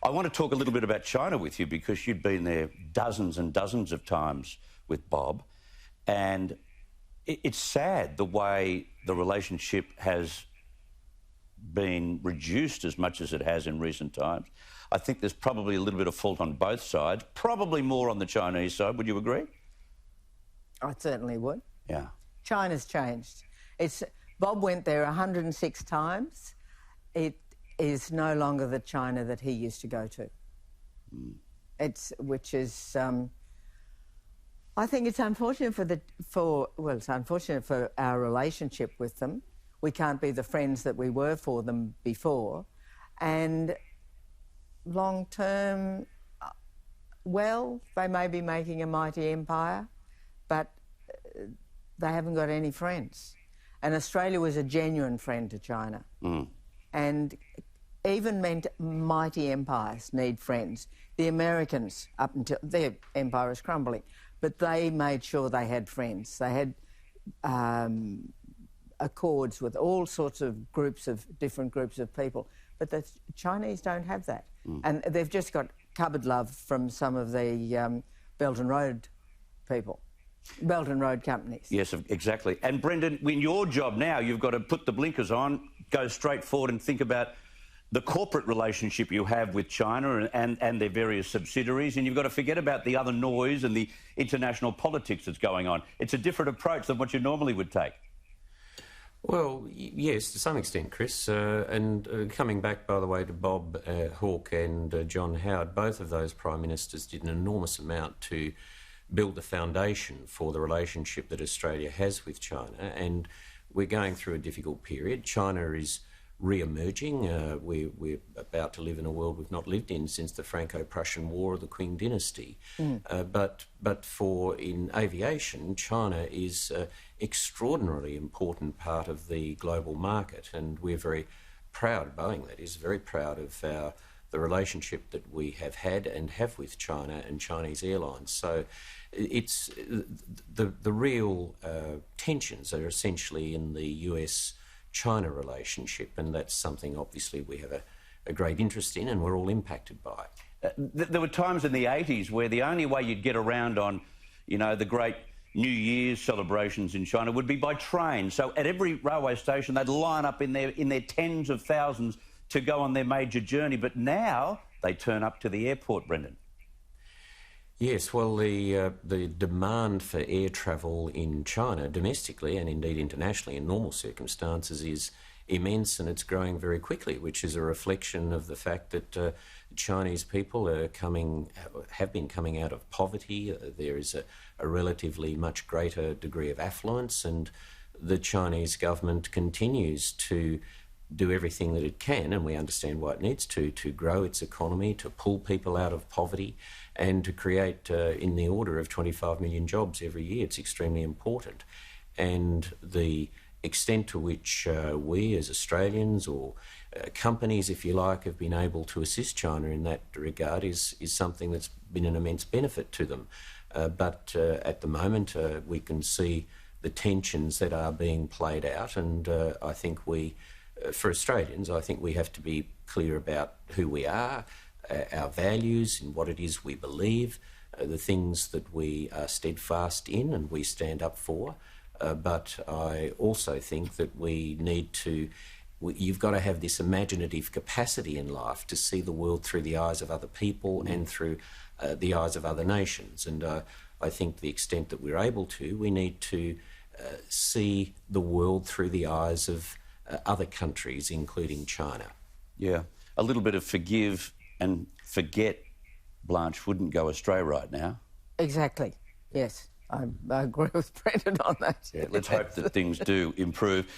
I want to talk a little bit about China with you because you've been there dozens and dozens of times with Bob, and it's sad the way the relationship has been reduced as much as it has in recent times. I think there's probably a little bit of fault on both sides, probably more on the Chinese side. Would you agree? I certainly would. Yeah. China's changed. Bob went there 106 times. It is no longer the China that he used to go to. I think it's unfortunate it's unfortunate for our relationship with them. We can't be the friends that we were for them before. And long term, well, they may be making a mighty empire, but they haven't got any friends. And Australia was a genuine friend to China. And even mighty empires need friends. The Americans, up until their empire is crumbling, but they made sure they had friends. They had accords with all sorts of different groups of people. But the Chinese don't have that. And they've just got cupboard love from some of the Belt and Road people. Belt and Road companies. Yes, exactly. And Brendan, in your job now, you've got to put the blinkers on, go straight forward and think about the corporate relationship you have with China and their various subsidiaries, and you've got to forget about the other noise and the international politics that's going on. It's a different approach than what you normally would take. Well, yes, to some extent, Chris. And coming back, by the way, to Bob Hawke and John Howard, both of those Prime Ministers did an enormous amount to build the foundation for the relationship that Australia has with China. And we're going through a difficult period. China is re-emerging. We're about to live in a world we've not lived in since the Franco-Prussian War or the Qing dynasty. But in aviation, China is an extraordinarily important part of the global market, and we're very proud, Boeing that is, very proud of the relationship that we have had and have with China and Chinese airlines. So it's the real tensions are essentially in the US-China relationship, and that's something obviously we have a great interest in and we're all impacted by. There were times in the 80s where the only way you'd get around on, the great New Year's celebrations in China would be by train. So at every railway station they'd line up in their tens of thousands to go on their major journey. But now they turn up to the airport, Brendan. Yes, well, the demand for air travel in China, domestically and indeed internationally in normal circumstances, is immense, and it's growing very quickly, which is a reflection of the fact that Chinese people have been coming out of poverty. There is a relatively much greater degree of affluence, and the Chinese government continues to do everything that it can, and we understand why it needs to grow its economy, to pull people out of poverty, and to create in the order of 25 million jobs every year. It's extremely important. And the extent to which we as Australians or companies, if you like, have been able to assist China in that regard is something that's been an immense benefit to them. But at the moment we can see the tensions that are being played out, and I think for Australians, I think we have to be clear about who we are, our values, and what it is we believe, the things that we are steadfast in and we stand up for. But I also think that you've got to have this imaginative capacity in life to see the world through the eyes of other people and through the eyes of other nations. And I think to the extent that we're able to, we need to see the world through the eyes of other countries, including China. Yeah, a little bit of forgive and forget, Blanche, wouldn't go astray right now. Exactly, yes. I agree with Brendan on that. Yeah, let's hope that things do improve.